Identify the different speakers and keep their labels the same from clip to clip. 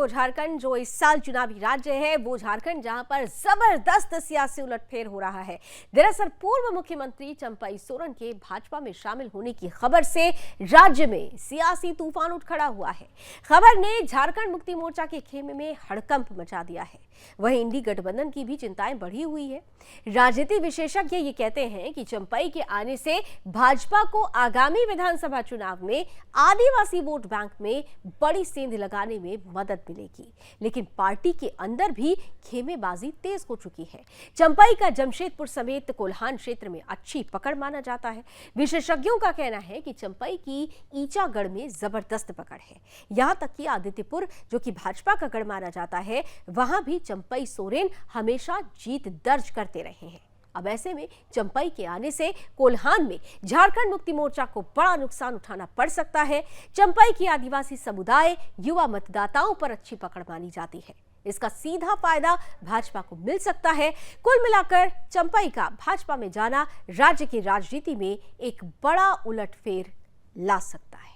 Speaker 1: वो झारखंड जो इस साल चुनावी राज्य है, वो झारखंड जहां पर जबरदस्त सियासी उलटफेर हो रहा है। दरअसल पूर्व मुख्यमंत्री चंपई सोरेन के भाजपा में शामिल होने की खबर से राज्य में सियासी तूफान उठ खड़ा हुआ है। खबर ने झारखंड मुक्ति मोर्चा के खेमे में हड़कंप मचा दिया है। वहीं इंडी गठबंधन की भी चिंताएं बढ़ी हुई है। राजनीति विशेषज्ञ ये कहते हैं कि चंपई के आने से भाजपा को आगामी विधानसभा चुनाव में आदिवासी वोट बैंक में बड़ी सेंध लगाने में मदद मिलेगी, लेकिन पार्टी के अंदर भी खेमेबाजी तेज हो चुकी है। चंपई का जमशेदपुर समेत कोल्हान क्षेत्र में अच्छी पकड़ माना जाता है। विशेषज्ञों का कहना है कि चंपई की ईचागढ़ में जबरदस्त पकड़ है। यहां तक कि आदित्यपुर, जो कि भाजपा का गढ़ माना जाता है, वहां भी चंपई सोरेन हमेशा जीत दर्ज करते रहे हैं। अब ऐसे में चंपई के आने से कोल्हान में झारखंड मुक्ति मोर्चा को बड़ा नुकसान उठाना पड़ सकता है। चंपई की आदिवासी समुदाय युवा मतदाताओं पर अच्छी पकड़ मानी जाती है। इसका सीधा फायदा भाजपा को मिल सकता है। कुल मिलाकर चंपई का भाजपा में जाना राज्य की राजनीति में एक बड़ा उलटफेर ला सकता है।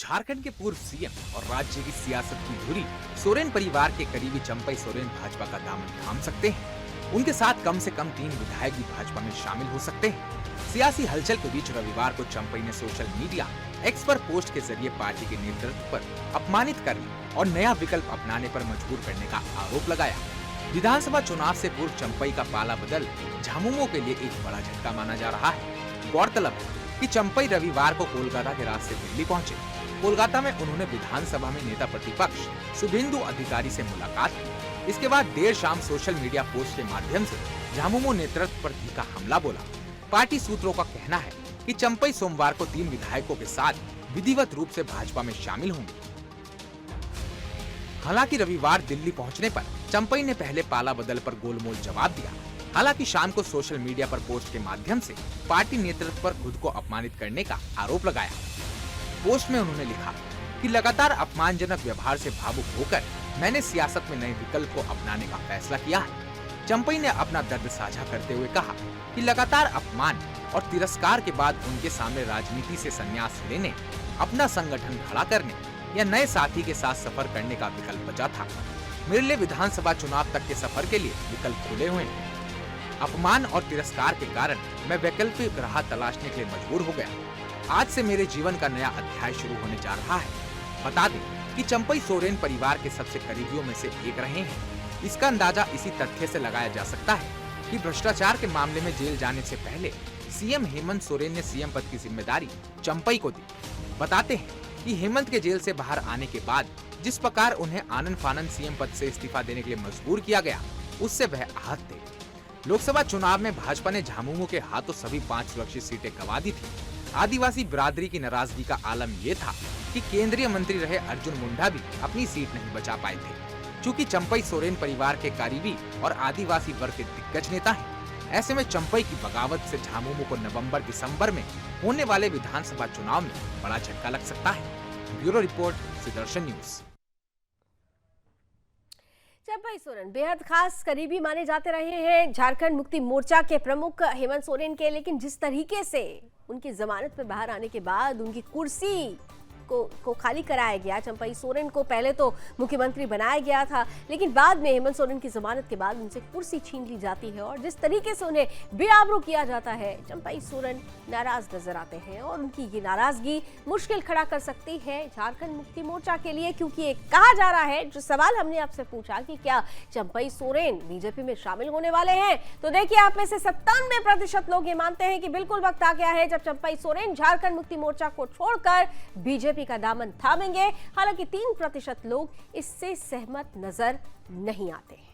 Speaker 2: झारखंड के पूर्व सीएम और राज्य की सियासत की धुरी सोरेन परिवार के करीबी चंपई सोरेन भाजपा का दामन थाम सकते हैं। उनके साथ कम से कम 3 विधायक भी भाजपा में शामिल हो सकते हैं। सियासी हलचल के बीच रविवार को चंपई ने सोशल मीडिया एक्स पर पोस्ट के जरिए पार्टी के नेतृत्व पर अपमानित करने और नया विकल्प अपनाने पर मजबूर करने का आरोप लगाया। विधानसभा चुनाव से पूर्व चंपई का पाला बदल झामुमो के लिए एक बड़ा झटका माना जा रहा है। गौरतलब है कि चंपई रविवार को कोलकाता के रास्ते दिल्ली पहुंचे। कोलकाता में उन्होंने विधानसभा में नेता प्रतिपक्ष शुभेंदु अधिकारी से मुलाकात की। इसके बाद देर शाम सोशल मीडिया पोस्ट के माध्यम से झामुमो नेतृत्व पर तीखा हमला बोला। पार्टी सूत्रों का कहना है कि चंपई सोमवार को 3 विधायकों के साथ विधिवत रूप से भाजपा में शामिल होंगे। हालांकि रविवार दिल्ली पहुंचने पर चंपई ने पहले पाला बदल पर गोलमोल जवाब दिया। हालांकि शाम को सोशल मीडिया पर पोस्ट के माध्यम से पार्टी नेतृत्व पर खुद को अपमानित करने का आरोप लगाया। पोस्ट में उन्होंने लिखा कि लगातार अपमानजनक व्यवहार से भावुक होकर मैंने सियासत में नए विकल्प को अपनाने का फैसला किया है। चंपई ने अपना दर्द साझा करते हुए कहा कि लगातार अपमान और तिरस्कार के बाद उनके सामने राजनीति से संन्यास लेने, अपना संगठन खड़ा करने या नए साथी के साथ सफर करने का विकल्प बचा था। मेरे लिए विधानसभा चुनाव तक के सफर के लिए विकल्प खुले हुए हैं। अपमान और तिरस्कार के कारण मैं वैकल्पिक राह तलाशने के लिए मजबूर हो गया। आज से मेरे जीवन का नया अध्याय शुरू होने जा रहा है। बता दें कि चंपई सोरेन परिवार के सबसे करीबियों में से एक रहे हैं। इसका अंदाजा इसी तथ्य से लगाया जा सकता है कि भ्रष्टाचार के मामले में जेल जाने से पहले सीएम हेमंत सोरेन ने सीएम पद की जिम्मेदारी चंपई को दी। बताते हैं कि हेमंत के जेल से बाहर आने के बाद जिस प्रकार उन्हें आनन फानन सीएम पद से इस्तीफा देने के लिए मजबूर किया गया, उससे वह आहत थे। लोकसभा चुनाव में भाजपा ने झामुमो के हाथों सभी 5 सुरक्षित सीटें गंवा दी थी। आदिवासी बिरादरी की नाराजगी का आलम ये था कि केंद्रीय मंत्री रहे अर्जुन मुंडा भी अपनी सीट नहीं बचा पाए थे। चूंकि चंपई सोरेन परिवार के करीबी और आदिवासी वर्ग के दिग्गज नेता हैं, ऐसे में चंपई की बगावत से झामुमो को नवंबर-दिसंबर में होने वाले विधानसभा चुनाव में बड़ा झटका लग सकता है। Bureau report, Sudarshan news.
Speaker 1: Champai Soren बेहद खास करीबी माने जाते रहे हैं झारखंड मुक्ति मोर्चा के प्रमुख हेमंत सोरेन के, लेकिन जिस तरीके से उनकी जमानत पर बाहर आने के बाद उनकी कुर्सी को खाली कराया गया, चंपई सोरेन को पहले तो मुख्यमंत्री बनाया गया था, लेकिन बाद में हेमंत सोरेन की जमानत के बाद उनसे कुर्सी छीन ली जाती है और जिस तरीके से उन्हें बेआबरू किया जाता है, चंपई सोरेन नाराज नजर आते हैं और उनकी ये नाराजगी मुश्किल खड़ा कर सकती है झारखंड मुक्ति मोर्चा के लिए। क्योंकि ये कहा जा रहा है, जो सवाल हमने आपसे पूछा कि क्या चंपई सोरेन बीजेपी में शामिल होने वाले हैं, तो देखिए आप में से 97% लोग ये मानते हैं कि बिल्कुल वक्त आ गया है जब चंपई सोरेन झारखंड मुक्ति मोर्चा को छोड़कर बीजेपी का दामन थामेंगे। हालांकि 3% लोग इससे सहमत नजर नहीं आते हैं।